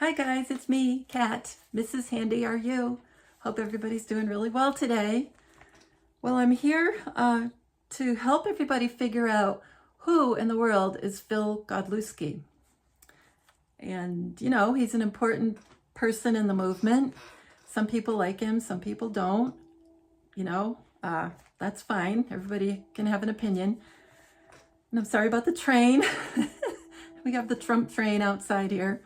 Hi guys, it's me, Kat, MrsHandyRU. Hope everybody's doing really well today. Well, I'm here to help everybody figure out who in the world is Phil Godlewski. And, you know, he's an important person in the movement. Some people like him, some people don't. You know, that's fine. Everybody can have an opinion. And I'm sorry about the train. We have the Trump train outside here.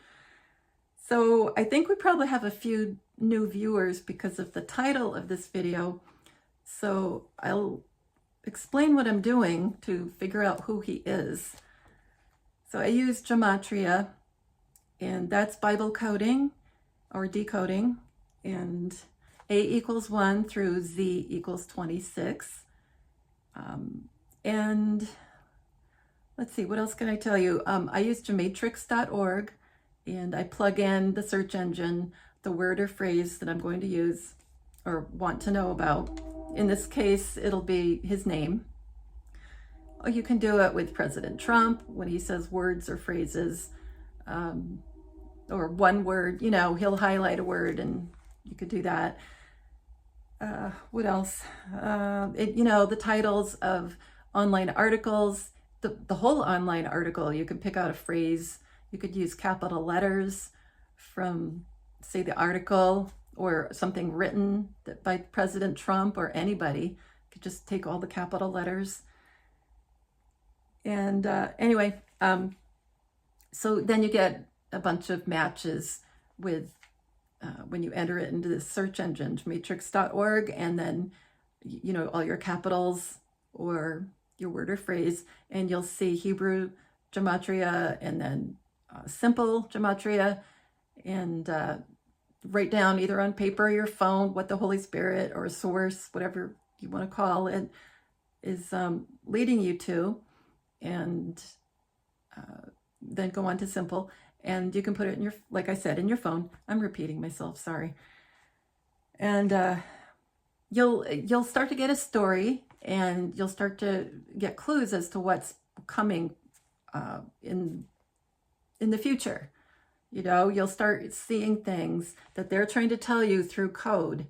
So I think we probably have a few new viewers because of the title of this video. So I'll explain what I'm doing to figure out who he is. So I use gematria, and that's Bible coding or decoding, and A equals 1 through Z equals 26. And let's see, what else can I tell you? I use gematrix.org. And I plug in the search engine, the word or phrase that I'm going to use or want to know about. In this case, it'll be his name. Or you can do it with President Trump when he says words or phrases, or one word, you know, he'll highlight a word and you could do that. What else? You know, the titles of online articles, the whole online article, you can pick out a phrase. You could use capital letters from, say, the article or something written by President Trump or anybody. You could just take all the capital letters. And anyway, so then you get a bunch of matches with, when you enter it into the search engine, gematrix.org, and then, you know, all your capitals or your word or phrase, and you'll see Hebrew gematria and then simple gematria, and write down either on paper or your phone what the Holy Spirit or source, whatever you want to call it, is leading you to, and then go on to simple, and you can put it in your, like I said, in your phone. I'm repeating myself, sorry. And you'll start to get a story, and you'll start to get clues as to what's coming in the future. You know, you'll start seeing things that they're trying to tell you through code,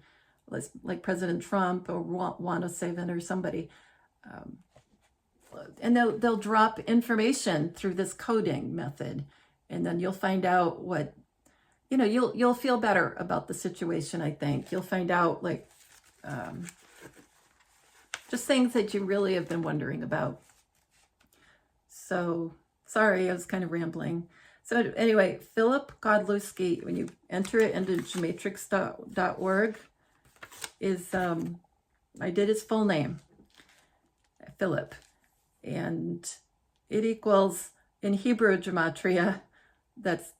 like President Trump or Wanda Seven or somebody. And they'll drop information through this coding method. And then you'll find out what, you know, you'll feel better about the situation, I think. You'll find out, like, just things that you really have been wondering about. So, sorry, I was kind of rambling. So anyway, Philip Godlewski, when you enter it into gematrix.org, is, I did his full name, Philip. And it equals, in Hebrew gematria, that's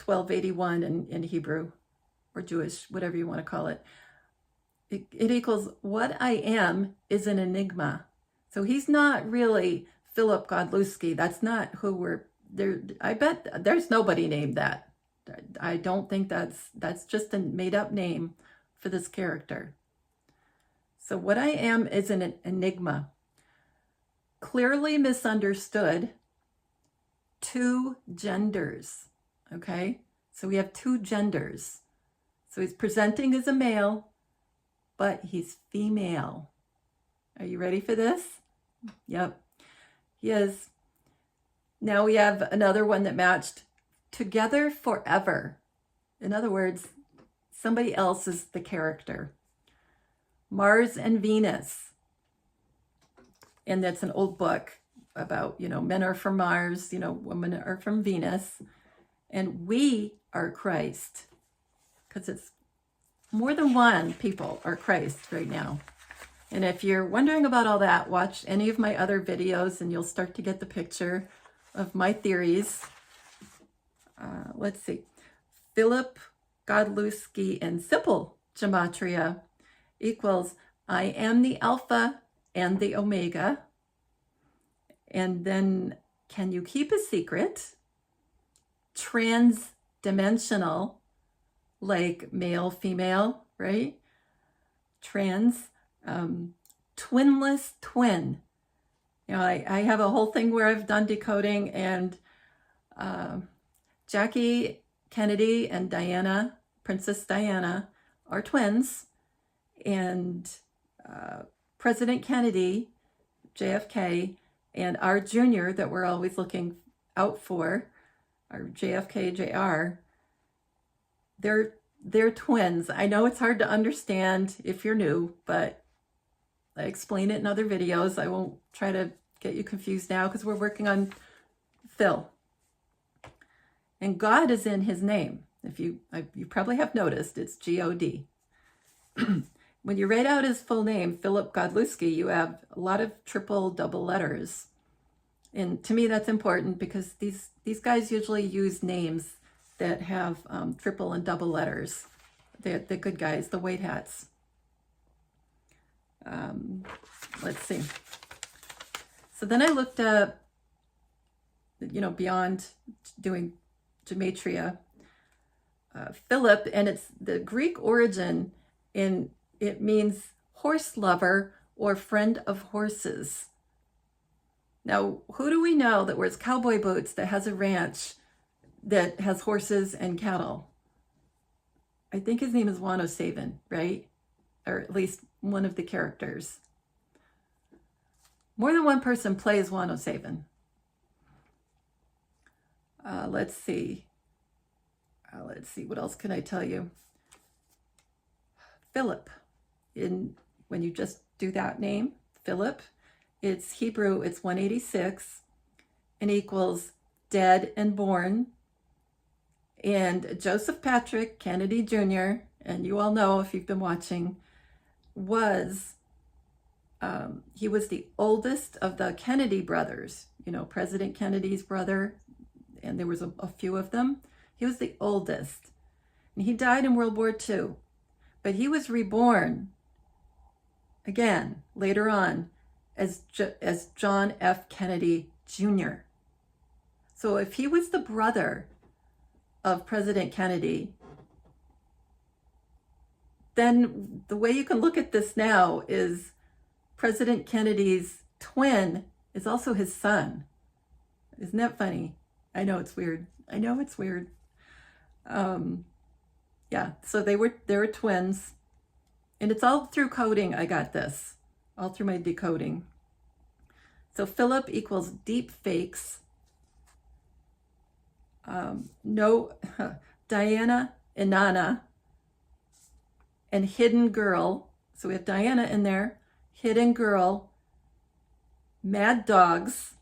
1281 in Hebrew, or Jewish, whatever you want to call it. It equals, what I am is an enigma. So he's not really Philip Godlewski. That's not who we're there. I bet there's nobody named that. I don't think that's just a made-up name for this character. So what I am is an enigma. Clearly misunderstood. Two genders. Okay? So we have two genders. So he's presenting as a male, but he's female. Are you ready for this? Yep. He is. Now we have another one that matched, together forever. In other words, somebody else is the character. Mars and Venus. And that's an old book about, you know, men are from Mars, you know, women are from Venus. And we are Christ. Because it's more than one people are Christ right now. And if you're wondering about all that, watch any of my other videos and you'll start to get the picture of my theories. Let's see. Philip Godlewski in simple gematria equals, I am the Alpha and the Omega. And then, can you keep a secret? Trans-dimensional, like male, female, right? Trans. Twinless twin. You know, I have a whole thing where I've done decoding, and Jackie Kennedy and Diana, Princess Diana, are twins. And President Kennedy, JFK, and our junior that we're always looking out for, our JFK Jr., they're twins. I know it's hard to understand if you're new, but I explain it in other videos. I won't try to get you confused now because we're working on Phil. And God is in his name. If you probably have noticed, it's G-O-D. When you write out his full name, Philip Godlewski, you have a lot of triple, double letters. And to me, that's important because these guys usually use names that have triple and double letters. They're the good guys, the white hats. Let's see. So then I looked up, beyond doing gematria, Philip, and it's the Greek origin, and it means horse lover or friend of horses. Now, who do we know that wears cowboy boots that has a ranch that has horses and cattle? I think his name is Juan O'Savin, right? Or at least one of the characters. More than one person plays Juan O'Savin. Let's see. What else can I tell you? Philip. When you just do that name, Philip, it's Hebrew, it's 186, and equals dead and born. And Joseph Patrick Kennedy Jr., and you all know if you've been watching, he was the oldest of the Kennedy brothers, President Kennedy's brother, and there was a few of them. He was the oldest, and he died in World War II, but he was reborn again later on as John F. Kennedy Jr. So if he was the brother of President Kennedy, then the way you can look at this now is President Kennedy's twin is also his son. Isn't that funny? I know it's weird. Yeah, so they were twins, and it's all through coding. I got this all through my decoding. So Philip equals deep fakes. No, Diana, Inanna, and hidden girl. So we have Diana in there, hidden girl, mad dogs,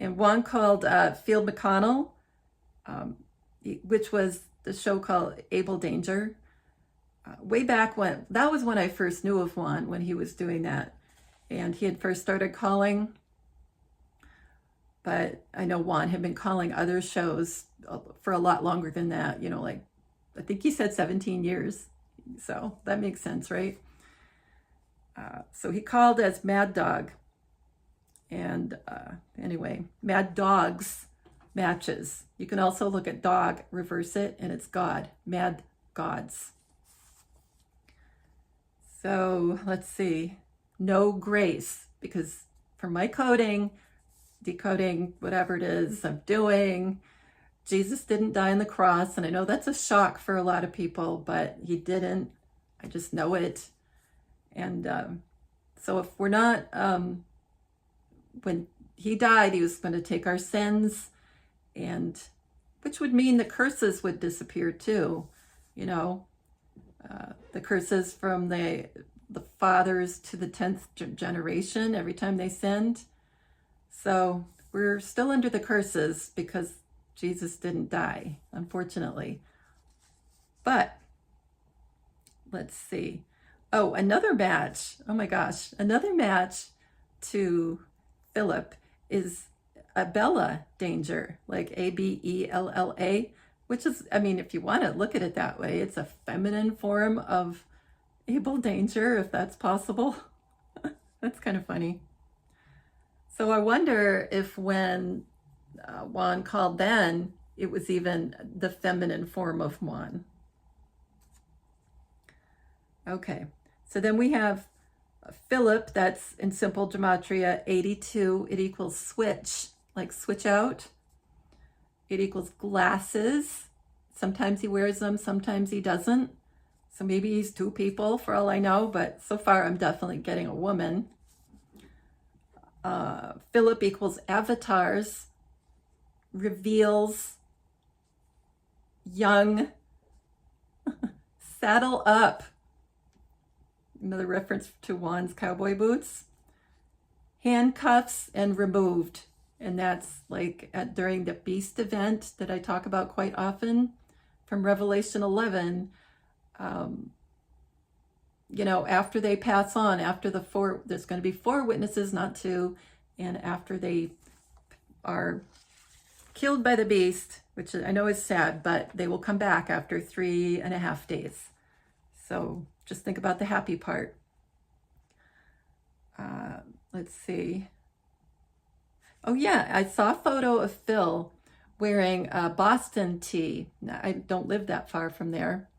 and one called Field McConnell, which was the show called Able Danger. Way back when, that was when I first knew of Juan, when he was doing that. And he had first started calling. But I know Juan had been calling other shows for a lot longer than that, like, I think he said 17 years. So that makes sense, right? So he called as Mad Dog. And anyway, Mad Dogs matches. You can also look at dog, reverse it, and it's God, Mad Gods. So let's see, no grace, because for my coding, decoding, whatever it is I'm doing, Jesus didn't die on the cross. And I know that's a shock for a lot of people, but he didn't. I just know it. And so if we're not, when he died, he was going to take our sins, and which would mean the curses would disappear too, the curses from the fathers to the 10th generation every time they sinned. So we're still under the curses because Jesus didn't die, unfortunately. But let's see. Oh, another match. Oh my gosh. Another match to Philip is Abella Danger, like Abella, which is, if you want to look at it that way, it's a feminine form of Able Danger, if that's possible. That's kind of funny. So I wonder if when Juan called then, it was even the feminine form of Juan. Okay, so then we have Philip, that's in simple gematria, 82. It equals switch, like switch out. It equals glasses, Sometimes he wears them, sometimes he doesn't. So maybe he's two people for all I know, but so far I'm definitely getting a woman. Philip equals avatars, reveals, young, saddle up. Another reference to Juan's cowboy boots. Handcuffs and removed. And that's like during the beast event that I talk about quite often from Revelation 11. You know, after they pass on, after there's going to be 4 witnesses, not 2. And after they are killed by the beast, which I know is sad, but they will come back after 3.5 days. So just think about the happy part. Let's see. Oh yeah, I saw a photo of Phil wearing a Boston tee. Now, I don't live that far from there.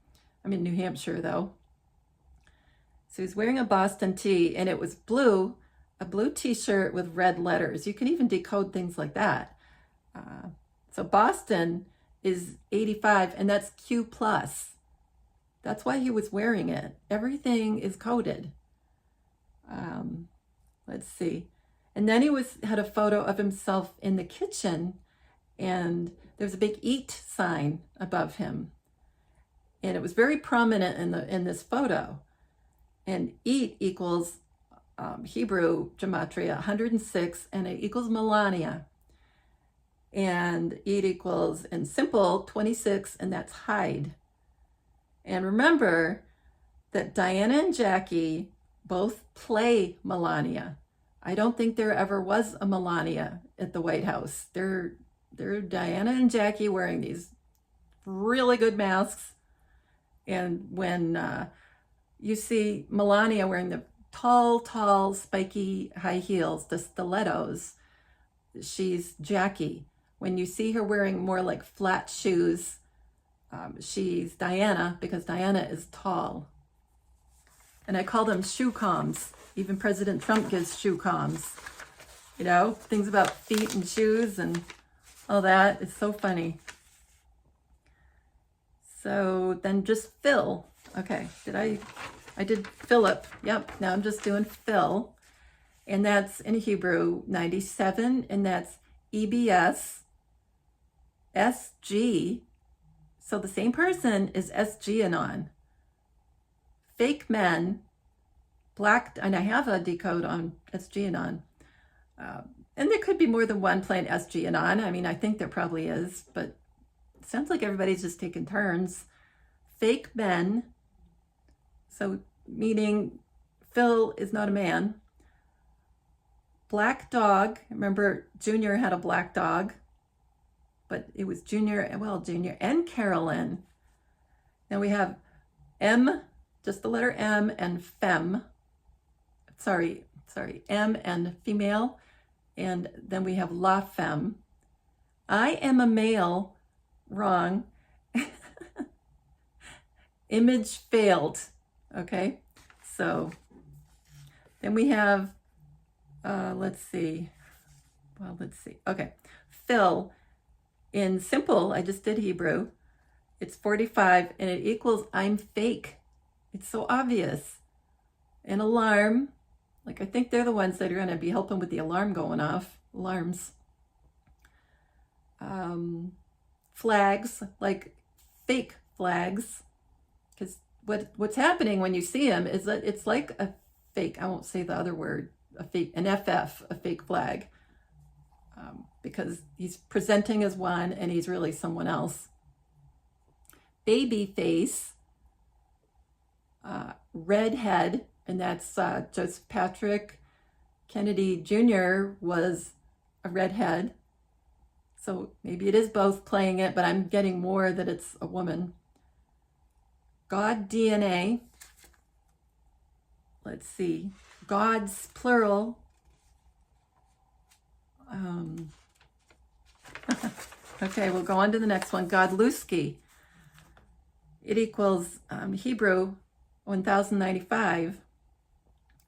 I'm in New Hampshire though. So he's wearing a Boston tee, and it was blue, a blue t-shirt with red letters. You can even decode things like that. So Boston is 85, and that's Q+. That's why he was wearing it. Everything is coded. Let's see. And then he had a photo of himself in the kitchen, and there's a big eat sign above him. And it was very prominent in this photo. And eat equals Hebrew gematria 106, and it equals Melania. And eat equals, in simple, 26, and that's hide. And remember that Diana and Jackie both play Melania. I don't think there ever was a Melania at the White House. They're Diana and Jackie wearing these really good masks. And when you see Melania wearing the tall, spiky high heels, the stilettos, she's Jackie. When you see her wearing more like flat shoes, she's Diana, because Diana is tall. And I call them shoe comms. Even President Trump gives shoe comms. You know, things about feet and shoes and all that. It's so funny. So then just Phil. Okay, I did Philip. Yep, now I'm just doing Phil. And that's in Hebrew 97, and that's EBS, SG. So the same person is SG Anon. Fake men, black, and I have a decode on SG Anon. And there could be more than one playing SG Anon. I mean, I think there probably is, but it sounds like everybody's just taking turns. Fake men, so meaning Phil is not a man. Black dog, remember Junior had a black dog, but it was Junior and Carolyn. Then we have M, just the letter M, and femme. Sorry, M and female. And then we have la femme. I am a male, wrong. Image failed, okay? So then we have, let's see. Okay, Phil, in simple, I just did Hebrew. It's 45, and it equals I'm fake. It's so obvious. An alarm, like I think they're the ones that are going to be helping with the alarm going off. Alarms. Flags, like fake flags. Because what's happening when you see him is that it's like a fake, I won't say the other word, an FF, a fake flag. Because he's presenting as one and he's really someone else. Baby face, redhead, and that's Joseph Patrick Kennedy Jr. was a redhead. So maybe it is both playing it, but I'm getting more that it's a woman. God DNA. Let's see. Gods, plural. Okay, we'll go on to the next one. Godlewski. It equals Hebrew 1095,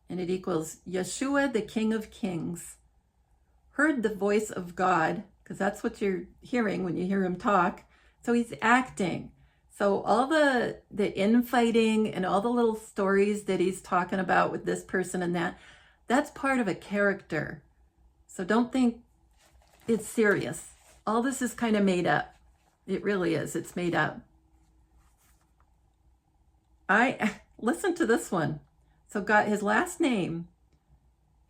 and it equals Yeshua, the King of Kings. Heard the voice of God, because that's what you're hearing when you hear him talk. So he's acting. So all the infighting and all the little stories that he's talking about with this person and that, that's part of a character. So don't think it's serious. All this is kind of made up. It really is. It's made up. Listen to this one. So got his last name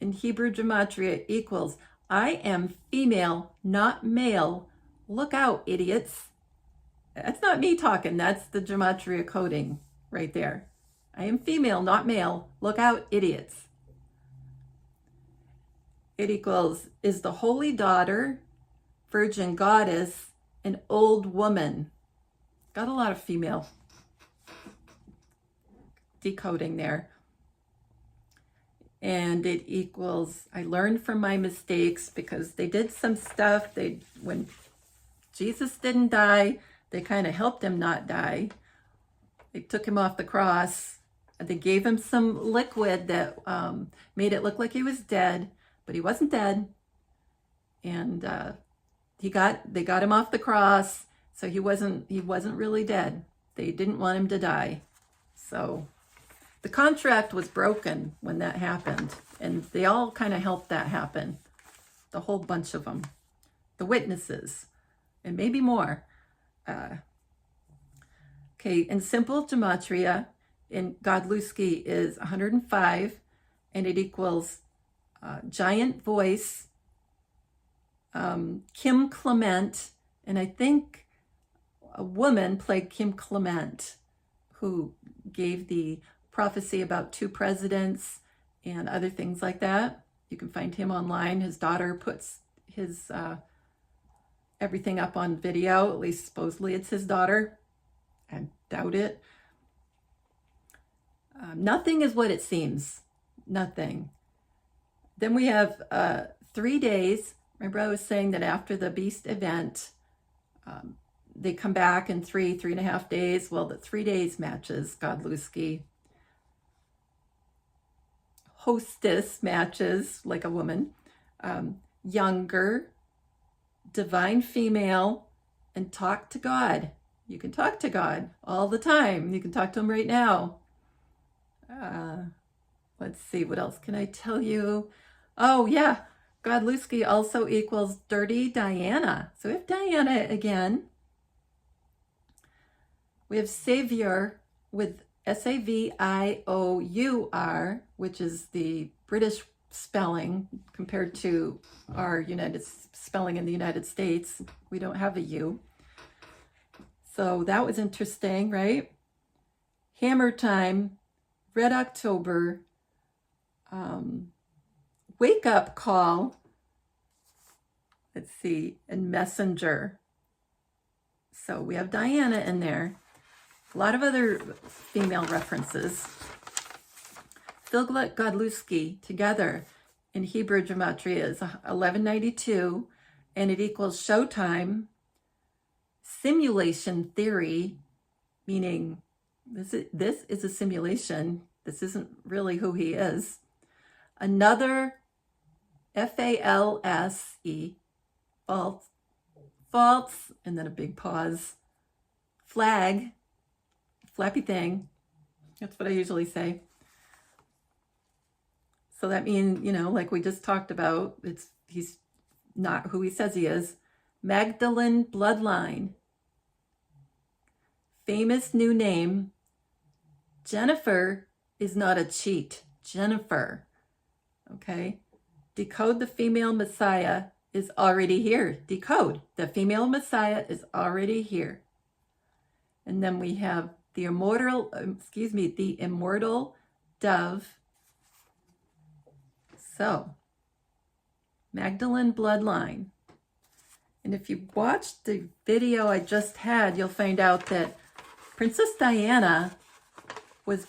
in Hebrew gematria equals, I am female, not male. Look out, idiots. That's not me talking. That's the gematria coding right there. I am female, not male. Look out, idiots. It equals, is the holy daughter, virgin goddess, an old woman. Got a lot of female decoding there. And it equals, I learned from my mistakes because they did some stuff. When Jesus didn't die, they kind of helped him not die. They took him off the cross. They gave him some liquid that made it look like he was dead, but he wasn't dead. And they got him off the cross, so he wasn't really dead. They didn't want him to die. So the contract was broken when that happened, and they all kind of helped that happen. The whole bunch of them, the witnesses, and maybe more. Okay, in simple gematria, in Godlewski is 105, and it equals giant voice, Kim Clement, and I think a woman played Kim Clement, who gave the prophecy about 2 presidents and other things like that. You can find him online. His daughter puts his everything up on video. At least supposedly it's his daughter. I doubt it. Nothing is what it seems. Nothing. Then we have 3 days. Remember I was saying that after the beast event, they come back in 3.5 days. Well, the 3 days matches Godlewski. Hostess matches like a woman. Younger, divine female, and talk to God. You can talk to God all the time. You can talk to him right now. Let's see, what else can I tell you? Oh, yeah. Godlewski also equals Dirty Diana. So we have Diana again. We have Savior with Saviour, which is the British spelling compared to our spelling in the United States. We don't have a U. So that was interesting, right? Hammer Time, Red October, Wake Up Call, let's see, and Messenger. So we have Diana in there. A lot of other female references. Phil Godlewski together in Hebrew gematria is 1192, and it equals showtime, simulation theory, meaning this is a simulation. This isn't really who he is. Another FALSE, false, and then a big pause, flag, flappy thing. That's what I usually say. So that means, like we just talked about, he's not who he says he is. Magdalene bloodline. Famous new name. Jennifer is not a cheat. Jennifer. Okay. Decode the female Messiah is already here. Decode. The female Messiah is already here. And then we have the immortal dove. So, Magdalene bloodline. And if you watched the video I just had, you'll find out that Princess Diana was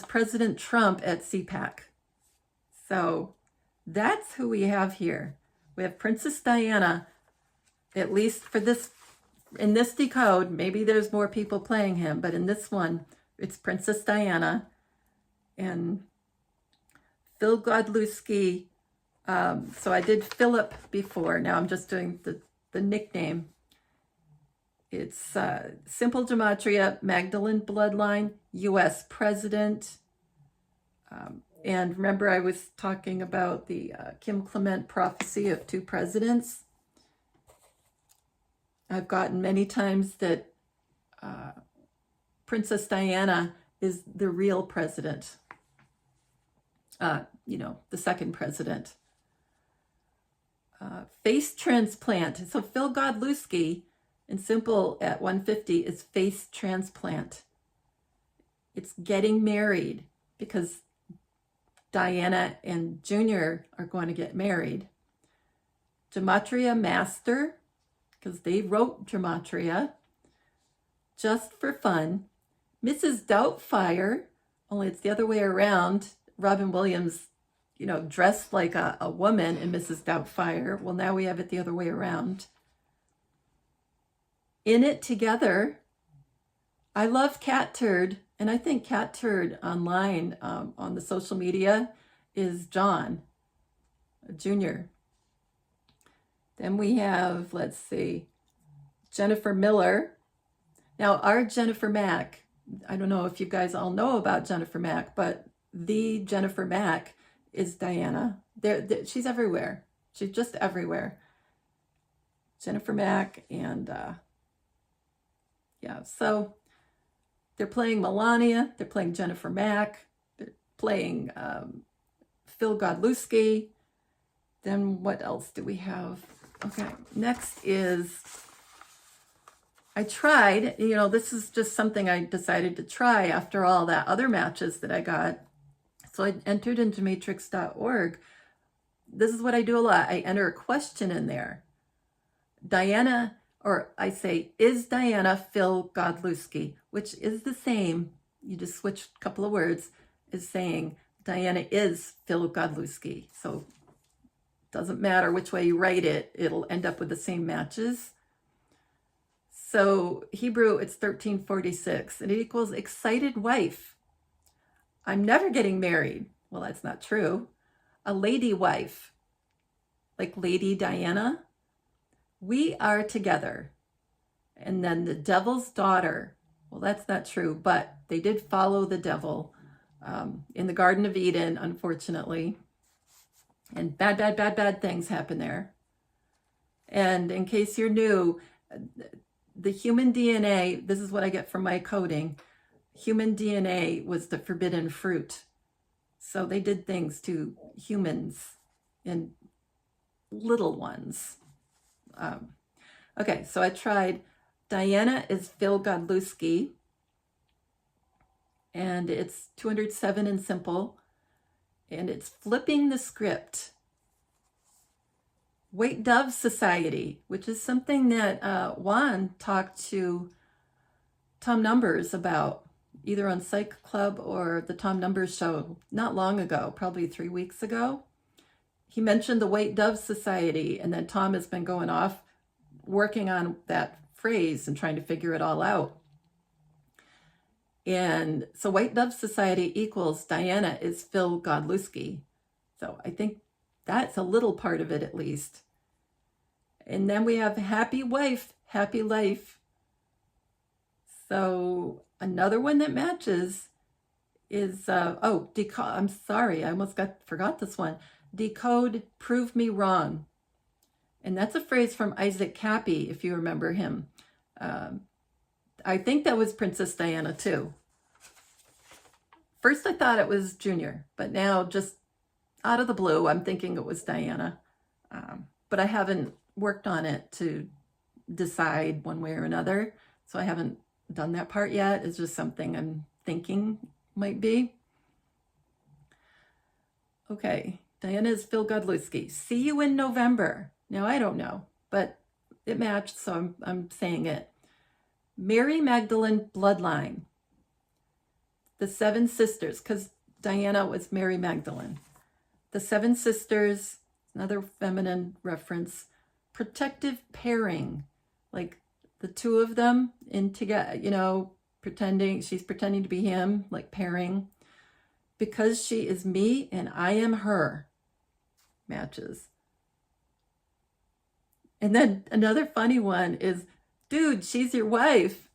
President Trump at CPAC. So that's who we have here. We have Princess Diana, at least for this, in this decode. Maybe there's more people playing him, but in this one, it's Princess Diana. And Phil Godlewski. So I did Philip before. Now I'm just doing the nickname. It's simple gematria, Magdalene bloodline, U.S. president. And remember, I was talking about the Kim Clement prophecy of 2 presidents. I've gotten many times that Princess Diana is the real president, you know, the second president. Face transplant. So Phil Godlewski, in simple at 150, is face transplant. It's getting married because Diana and Junior are going to get married. Gematria master, because they wrote gematria just for fun. Mrs. Doubtfire, only it's the other way around. Robin Williams, you know, dressed like a woman in Mrs. Doubtfire. Well, now we have it the other way around. In It Together. I love Cat Turd, and I think Cat Turd online on the social media is John Jr. Then we have, let's see, Jennifer Miller. Now, our Jennifer Mack, I don't know if you guys all know about Jennifer Mack, but the Jennifer Mack is Diana. She's everywhere. She's just everywhere. Jennifer Mack, and yeah, so they're playing Melania, they're playing Jennifer Mack, they're playing Phil Godlewski. Then what else do we have? Okay, next is, I tried, you know, this is just something I decided to try after all that other matches that I got. So I entered into matrix.org. This is what I do a lot. I enter a question in there. Diana, or I say, is Diana Phil Godlewski, which is the same, you just switch a couple of words, is saying Diana is Phil Godlewski. So it doesn't matter which way you write it, it'll end up with the same matches. So Hebrew, it's 1346, and it equals excited wife. I'm never getting married. Well, that's not true. A lady wife, like Lady Diana. We are together. And then the devil's daughter. Well, that's not true, but they did follow the devil in the Garden of Eden, unfortunately. And bad things happen there. And in case you're new, the human DNA, this is what I get from my coding. Human DNA was the forbidden fruit. So they did things to humans and little ones. Okay, so I tried Diana is Phil Godlewski, and it's 207 in simple, and it's flipping the script. White Dove Society, which is something that Juan talked to Tom Numbers about, either on Psych Club or the Tom Numbers show not long ago, probably 3 weeks ago. He mentioned the White Dove Society, and then Tom has been going off working on that phrase and trying to figure it all out. And so White Dove Society equals Diana is Phil Godlewski. So I think that's a little part of it at least. And then we have happy wife, happy life. So another one that matches is, I'm sorry, I almost forgot this one. Decode, prove me wrong. And that's a phrase from Isaac Cappy, if you remember him. I think that was Princess Diana too. First I thought it was Junior, but now just out of the blue, I'm thinking it was Diana. But I haven't worked on it to decide one way or another. So I haven't done that part yet. It's just something I'm thinking might be. Okay, Diana is Phil Godlewski. See you in November. Now, I don't know, but it matched, so I'm saying it. Mary Magdalene bloodline. The 7 sisters, because Diana was Mary Magdalene. The 7 sisters, another feminine reference. Protective pairing, like the 2 of them in together, you know, she's pretending to be him, like pairing. Because she is me and I am her, matches. And then another funny one is dude, she's your wife.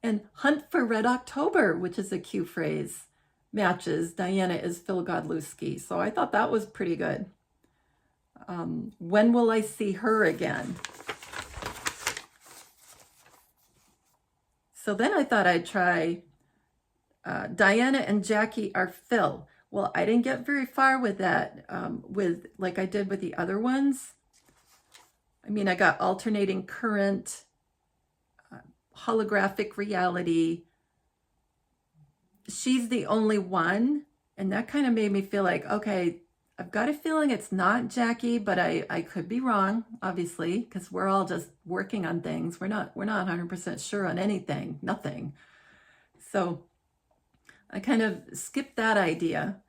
And hunt for Red October, which is a cute phrase, matches Diana is Phil Godlewski. So I thought that was pretty good. When will I see her again? So then I thought I'd try Diana and Jackie are Phil. Well, I didn't get very far with that, like I did with the other ones. I mean, I got alternating current, holographic reality. She's the only one. And that kind of made me feel like, okay, I've got a feeling it's not Jackie, but I could be wrong, obviously, because we're all just working on things. We're not 100% sure on anything, nothing. So I kind of skipped that idea.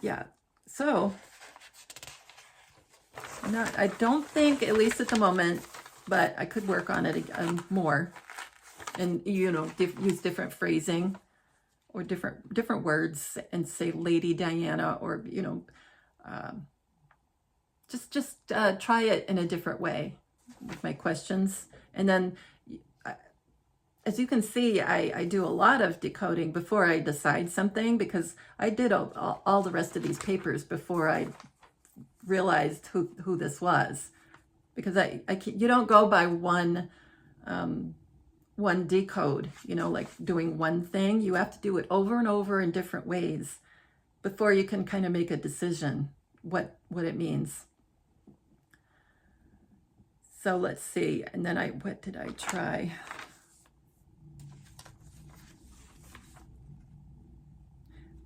Yeah, so I don't think, at least at the moment, but I could work on it again more, and use different phrasing or different words, and say Lady Diana, or just try it in a different way with my questions. And then, as you can see, I do a lot of decoding before I decide something, because I did all the rest of these papers before I realized who this was, because you don't go by one decode, like doing one thing. You have to do it over and over in different ways before you can kind of make a decision what it means. So let's see. And then what did I try?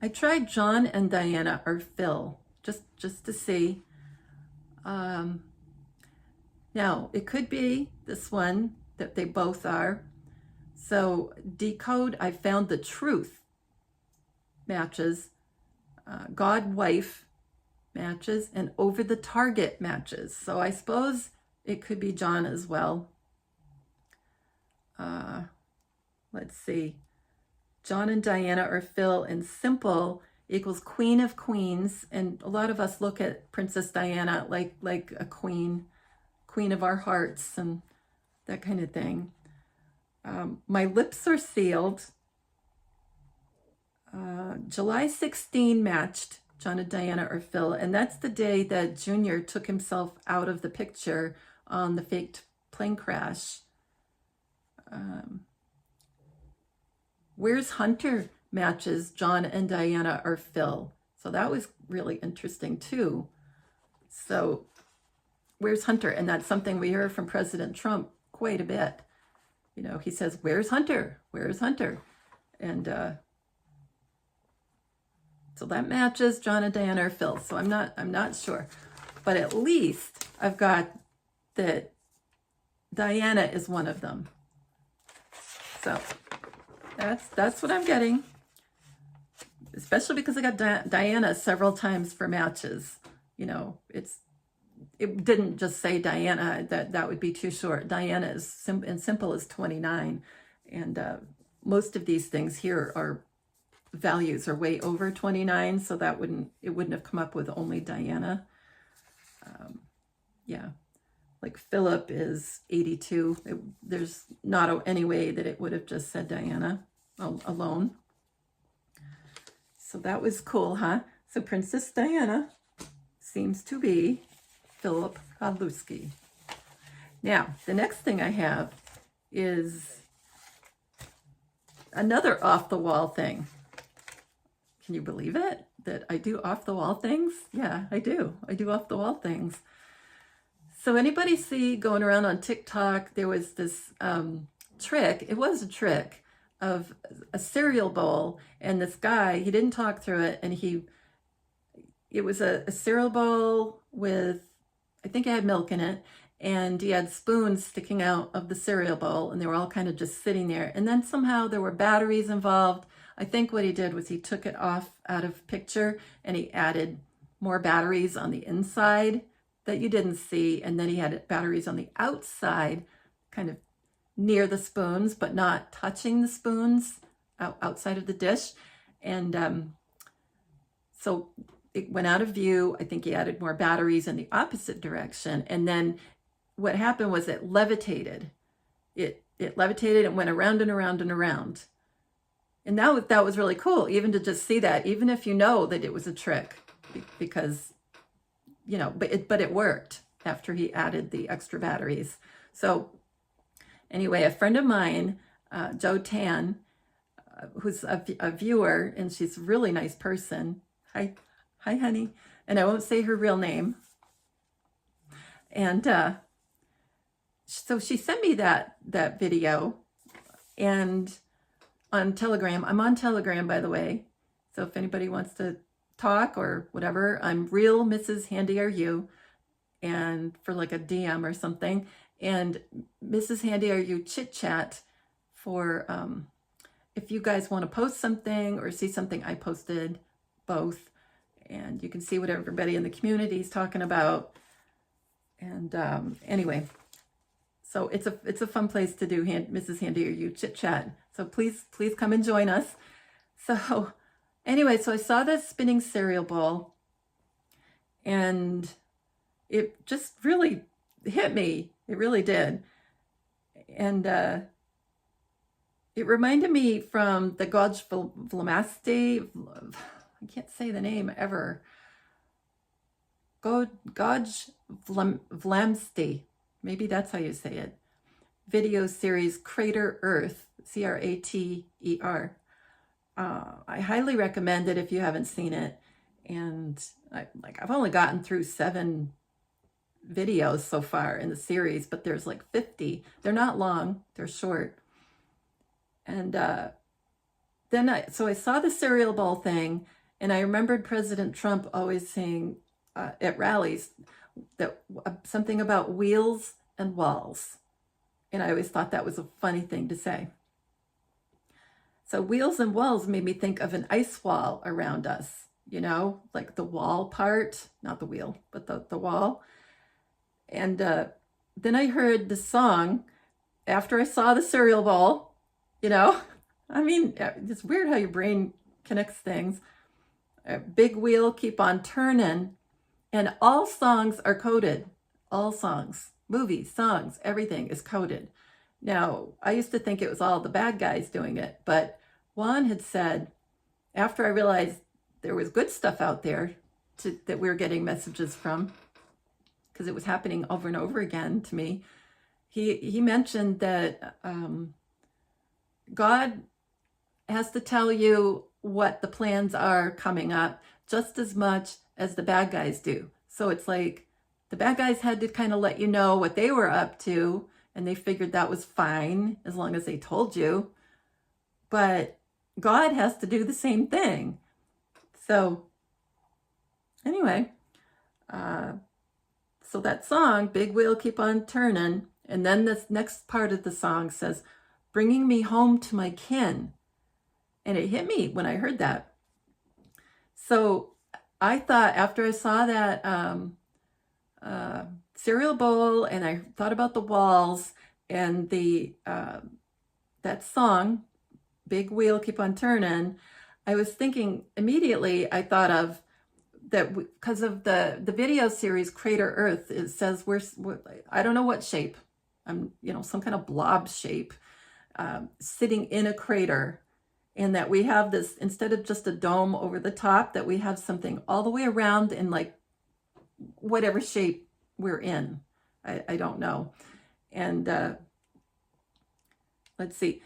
I tried John and Diana or Phil, just to see. Now, it could be this one, that they both are. So decode, I found the truth matches, God wife matches, and over the target matches. So I suppose it could be John as well. Let's see. John and Diana or Phil, and simple equals Queen of Queens. And a lot of us look at Princess Diana like a queen of our hearts and that kind of thing. My lips are sealed. July 16 matched John and Diana or Phil, and that's the day that Junior took himself out of the picture on the faked plane crash. Where's Hunter matches John and Diana or Phil. So that was really interesting too. So where's Hunter? And that's something we hear from President Trump quite a bit. He says, where's Hunter? Where's Hunter? And so that matches John and Diana or Phil. So I'm not sure. But at least I've got that Diana is one of them. So that's what I'm getting. Especially because I got Diana several times for matches. It didn't just say Diana, that would be too short. Diana is simple is 29. And most of these things here values are way over 29. So it wouldn't have come up with only Diana. Yeah. Like Philip is 82. There's not any way that it would have just said Diana alone. So that was cool, huh? So Princess Diana seems to be Philip Godlewski. Now, the next thing I have is another off-the-wall thing. Can you believe it? That I do off-the-wall things? Yeah, I do. I do off-the-wall things. So anybody see going around on TikTok, there was this trick. It was a trick of a cereal bowl, and this guy, he didn't talk through it, and it was a cereal bowl with, I think it had milk in it, and he had spoons sticking out of the cereal bowl, and they were all kind of just sitting there. And then somehow there were batteries involved. I think what he did was he took it off out of picture, and he added more batteries on the inside that you didn't see, and then he had batteries on the outside, kind of near the spoons, but not touching the spoons outside of the dish. And so it went out of view. I think he added more batteries in the opposite direction. And then what happened was it levitated. It levitated and went around and around and around. And that was really cool, even to just see that, even if you know that it was a trick, because, you know, but it worked after he added the extra batteries. So anyway, a friend of mine, Jo Tan, who's a viewer, and she's a really nice person. Hi, honey. And I won't say her real name. And so she sent me that video, and on Telegram. I'm on Telegram, by the way. So if anybody wants to talk or whatever, I'm real MrsHandyRU, and for like a DM or something. And MrsHandyRU chit chat for if you guys want to post something or see something I posted, both. And you can see what everybody in the community is talking about. And anyway, so it's a fun place to do MrsHandyRU chit chat. So please come and join us. So anyway, so I saw this spinning cereal bowl, and it just really hit me. It really did. And it reminded me from the Godlewski, I can't say the name ever. Godlewski, maybe that's how you say it. Video series Crater Earth, Crater. I highly recommend it if you haven't seen it. And I've only gotten through 7 videos so far in the series, but there's like 50. They're not long, they're short. And then so I saw the cereal bowl thing, and I remembered President Trump always saying at rallies that something about wheels and walls. And I always thought that was a funny thing to say. So wheels and walls made me think of an ice wall around us, you know, like the wall part, not the wheel, but the wall. And then I heard the song after I saw the cereal bowl, you know. I mean, it's weird how your brain connects things. Big wheel, keep on turning. And all songs are coded. All songs, movies, songs, everything is coded. Now, I used to think it was all the bad guys doing it, but Juan had said, after I realized there was good stuff out there that we were getting messages from, because it was happening over and over again to me, he mentioned that God has to tell you what the plans are coming up just as much as the bad guys do. So it's like the bad guys had to kind of let you know what they were up to, and they figured that was fine as long as they told you. But God has to do the same thing. So anyway, so that song, Big Wheel Keep on Turning, and then this next part of the song says, bringing me home to my kin. And it hit me when I heard that. So I thought, after I saw that cereal bowl, and I thought about the walls and that song, Big Wheel Keep on Turning, I was thinking immediately, I thought of that because of the video series Crater Earth. It says we're I don't know what shape, some kind of blob shape, sitting in a crater. And that we have this, instead of just a dome over the top, that we have something all the way around in like whatever shape we're in. I don't know. And let's see.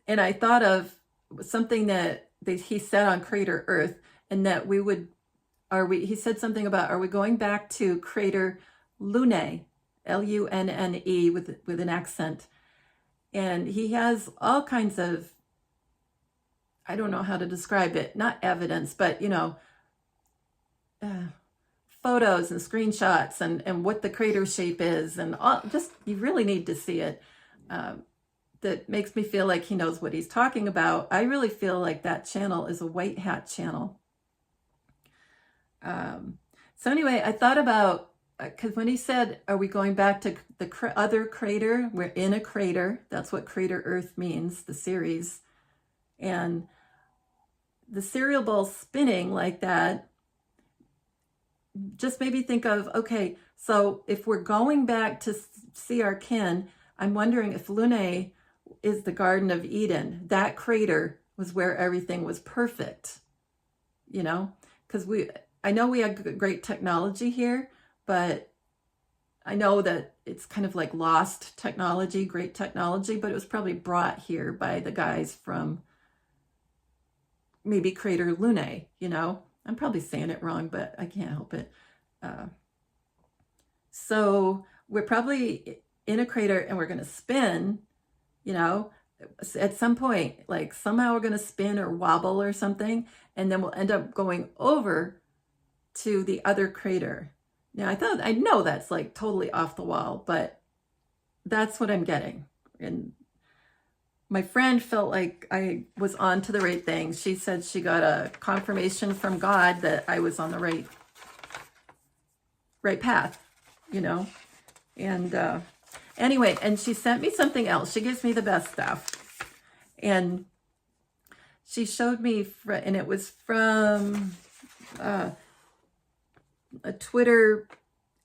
And I thought of something that he said on Crater Earth, and that he said something about, are we going back to Crater Lune, Lunne, with an accent. And he has all kinds of, I don't know how to describe it, not evidence, but, photos and screenshots and what the crater shape is, and all, just, you really need to see it. That makes me feel like he knows what he's talking about. I really feel like that channel is a white hat channel. So anyway, I thought about, because when he said, are we going back to the other crater? We're in a crater. That's what Crater Earth means, the series. And the cereal bowl spinning like that just made me think of, okay, so if we're going back to see our kin, I'm wondering if Lunae is the Garden of Eden. That crater was where everything was perfect, you know, because I know we have great technology here, but I know that it's kind of like lost technology, great technology, but it was probably brought here by the guys from maybe Crater Lunae, you know. I'm probably saying it wrong, but I can't help it. So we're probably in a crater and we're going to spin, you know, at some point, like somehow we're going to spin or wobble or something, and then we'll end up going over to the other crater. Now, I know that's like totally off the wall, but that's what I'm getting. And my friend felt like I was on to the right thing. She said she got a confirmation from God that I was on the right path, you know. And anyway, and she sent me something else. She gives me the best stuff. And she showed me, and it was from a Twitter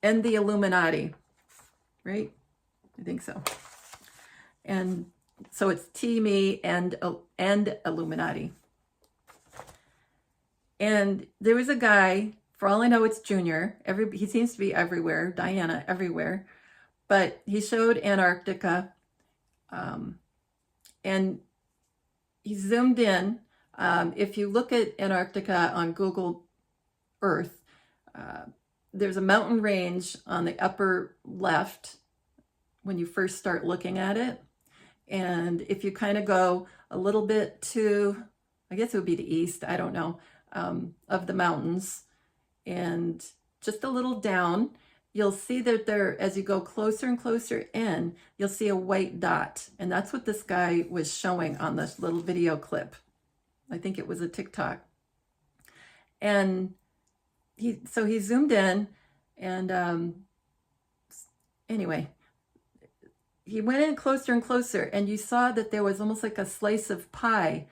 and the Illuminati, right? I think so. And so it's me and Illuminati. And there was a guy, for all I know, it's Junior. He seems to be everywhere, Diana, everywhere. But he showed Antarctica, and he zoomed in. If you look at Antarctica on Google Earth, there's a mountain range on the upper left when you first start looking at it. And if you kind of go a little bit to, I guess it would be the east, I don't know, of the mountains, and just a little down, you'll see that there, as you go closer and closer in, you'll see a white dot. And that's what this guy was showing on this little video clip. I think it was a TikTok. And he zoomed in, and anyway, he went in closer and closer, and you saw that there was almost like a slice of pie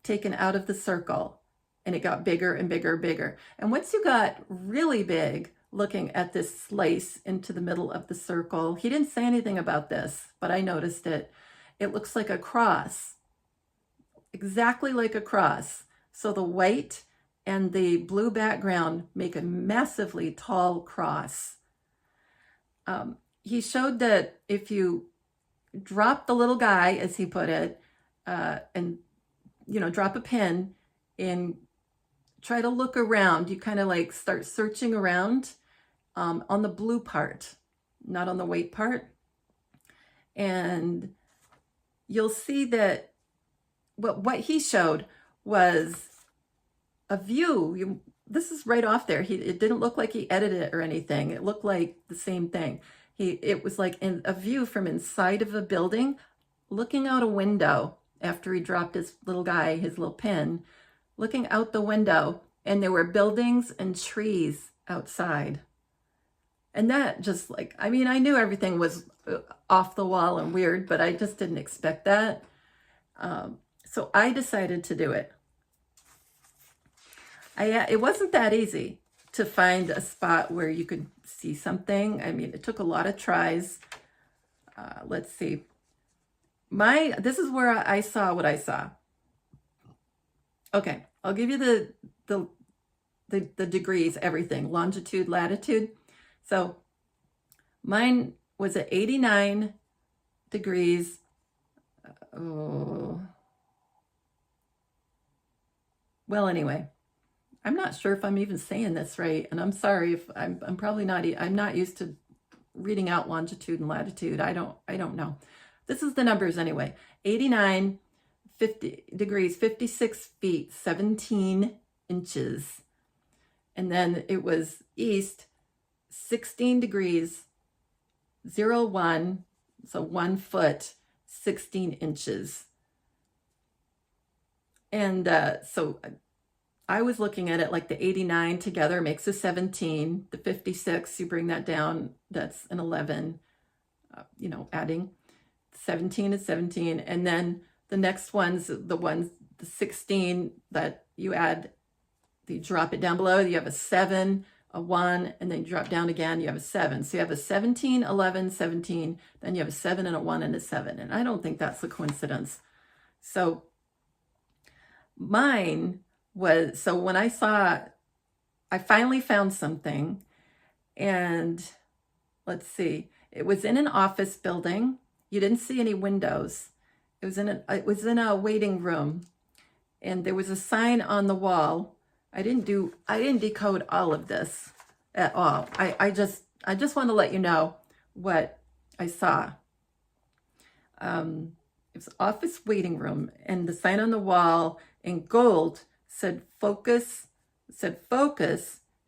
taken out of the circle, and it got bigger and bigger and bigger. And once you got really big, looking at this slice into the middle of the circle, he didn't say anything about this, but I noticed it. It looks like a cross, exactly like a cross. So the white and the blue background make a massively tall cross. He showed that if you drop the little guy, as he put it, and, you know, drop a pin and try to look around, you kind of like start searching around on the blue part, not on the white part. And you'll see that what he showed was a view. This is right off there. It didn't look like he edited it or anything. It looked like the same thing. It was like a view from inside of a building, looking out a window after he dropped his little guy, his little pin, looking out the window, and there were buildings and trees outside. And that just like, I mean, I knew everything was off the wall and weird, but I just didn't expect that. So I decided to do it. It wasn't that easy to find a spot where you could see something. I mean, it took a lot of tries. Let's see. This is where I saw what I saw. Okay, I'll give you the degrees, everything, longitude, latitude. So mine was at 89 degrees. Well, anyway, I'm not sure if I'm even saying this right, and I'm sorry if I'm probably not. I'm not used to reading out longitude and latitude. I don't know. This is the numbers anyway. 89 degrees, 56 feet, 17 inches. And then it was east, 16 degrees, 01, so 1 foot, 16 inches. And so I was looking at it like the 89 together makes a 17. The 56, you bring that down, that's an 11, you know, adding 17 is 17. And then the next one's the 16 that you add, you drop it down below, you have a 7, a 1, and then you drop down again, you have a 7. So you have a 17, 11, 17, then you have a 7 and a 1 and a 7. And I don't think that's a coincidence. So mine was, so when I finally found something, and let's see, it was in an office building. You didn't see any windows. It was in a waiting room, and there was a sign on the wall. I didn't decode all of this at all. I just want to let you know what I saw. It was office waiting room, and the sign on the wall in gold said focus,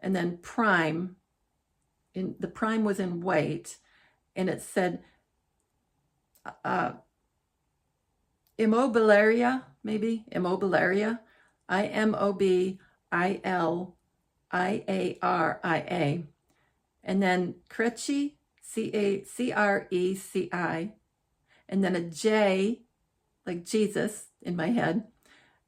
and then prime. The prime was in white, and it said immobiliaria, maybe immobiliaria, IMOBILIARIA, and then Creci, CRECI, and then a J, like Jesus in my head,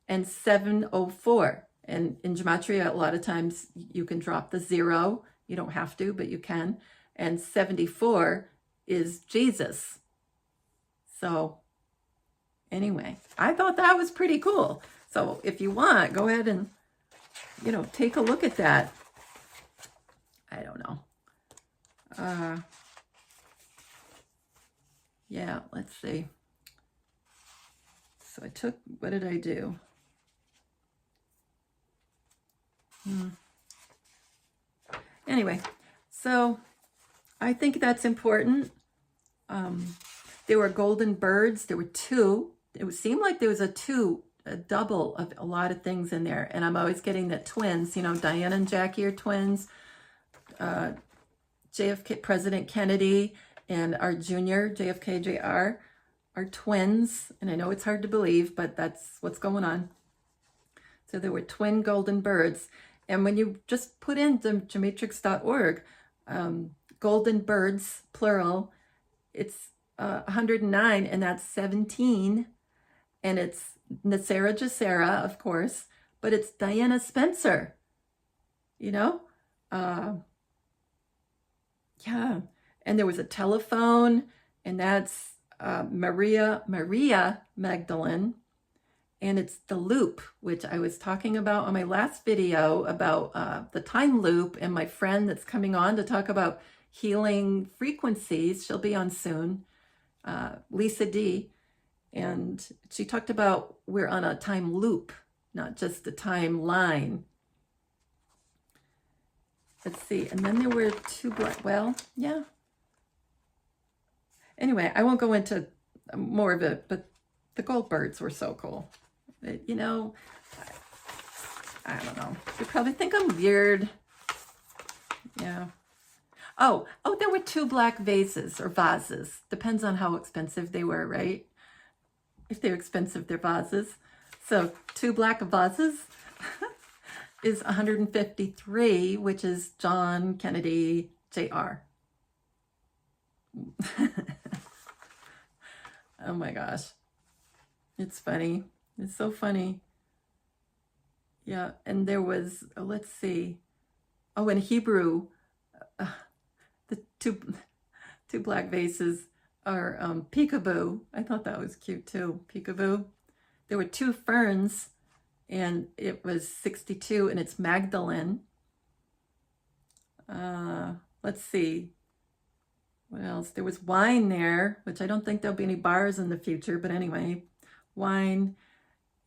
and 704. And in gematria, a lot of times you can drop the 0. You don't have to, but you can. And 74 is Jesus. So anyway, I thought that was pretty cool. So if you want, go ahead and, take a look at that. I don't know. Yeah, let's see. So what did I do? Anyway, so I think that's important. There were golden birds. There were 2. It seemed like there was a double of a lot of things in there. And I'm always getting that twins, Diana and Jackie are twins. JFK, President Kennedy and our junior, JFK Jr., are twins. And I know it's hard to believe, but that's what's going on. So there were twin golden birds. And when you just put in gematrix.org, golden birds, plural, it's 109, and that's 17. And it's Nasera Jacera, of course, but it's Diana Spencer, Yeah. And there was a telephone, and that's Maria Magdalene. And it's the loop, which I was talking about on my last video about the time loop, and my friend that's coming on to talk about healing frequencies. She'll be on soon, Lisa D. And she talked about we're on a time loop, not just a timeline. Let's see. And then there were 2 black, Anyway, I won't go into more of it, but the gold birds were so cool. I don't know. You probably think I'm weird. Yeah. Oh, there were 2 black vases or vases. Depends on how expensive they were, right? If they're expensive, they're vases. So 2 black vases is 153, which is John Kennedy Jr. Oh my gosh. It's funny. It's so funny. Yeah, and there was, let's see. Oh, in Hebrew, the two black vases are peekaboo. I thought that was cute too, peekaboo. There were 2 ferns, and it was 62, and it's Magdalene. Let's see. What else? There was wine there, which I don't think there'll be any bars in the future, but anyway, wine.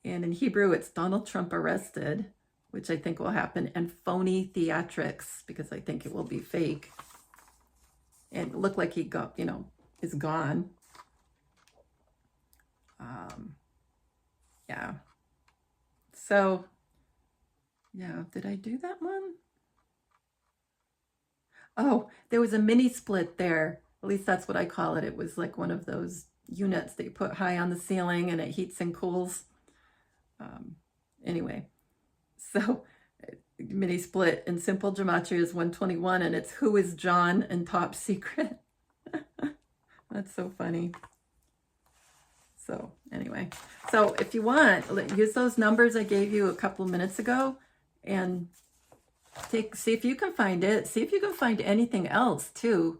And in Hebrew, it's Donald Trump arrested, which I think will happen, and phony theatrics, because I think it will be fake. And it looked like he got, is gone. Yeah. So, yeah, did I do that one? Oh, there was a mini split there. At least that's what I call it. It was like one of those units that you put high on the ceiling and it heats and cools. Anyway, so mini split in simple gematria is 121, and it's Who is John and Top Secret. That's so funny. So anyway, so if you want, use those numbers I gave you a couple of minutes ago and see if you can find it. See if you can find anything else too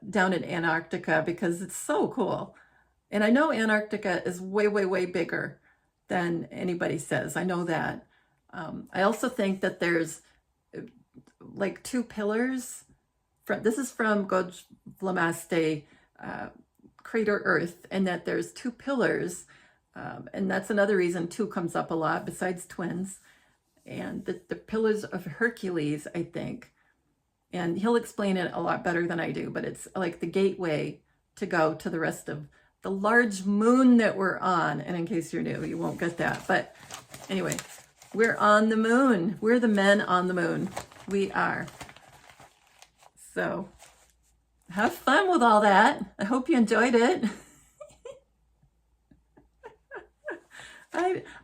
down in Antarctica, because it's so cool. And I know Antarctica is way, way, way bigger than anybody says. I know that. I also think that there's like two pillars. This is from Godlewski, Crater Earth, and that there's two pillars. And that's another reason two comes up a lot besides twins. And the pillars of Hercules, I think. And he'll explain it a lot better than I do, but it's like the gateway to go to the rest of the large moon that we're on. And in case you're new, you won't get that. But anyway, we're on the moon. We're the men on the moon. We are. So have fun with all that. I hope you enjoyed it.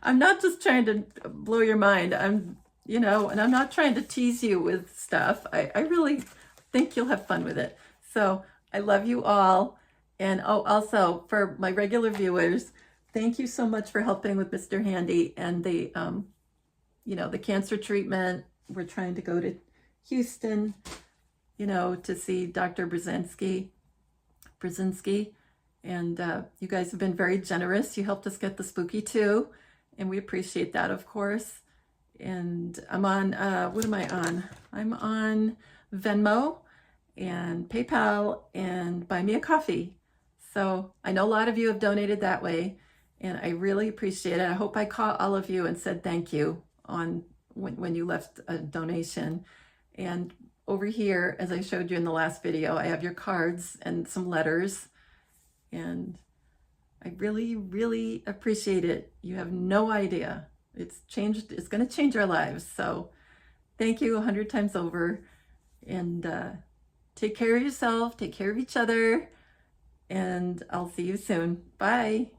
I'm not just trying to blow your mind. And I'm not trying to tease you with stuff. I really think you'll have fun with it. So I love you all. And also for my regular viewers, thank you so much for helping with Mr. Handy and the cancer treatment. We're trying to go to Houston, to see Dr. Brzezinski. And you guys have been very generous. You helped us get the spooky too. And we appreciate that, of course. And I'm on, what am I on? I'm on Venmo and PayPal and Buy Me a Coffee. So I know a lot of you have donated that way, and I really appreciate it. I hope I caught all of you and said thank you on when you left a donation. And over here, as I showed you in the last video, I have your cards and some letters. And I really, really appreciate it. You have no idea. It's going to change our lives. So thank you 100 times over. And take care of yourself, take care of each other, and I'll see you soon. Bye.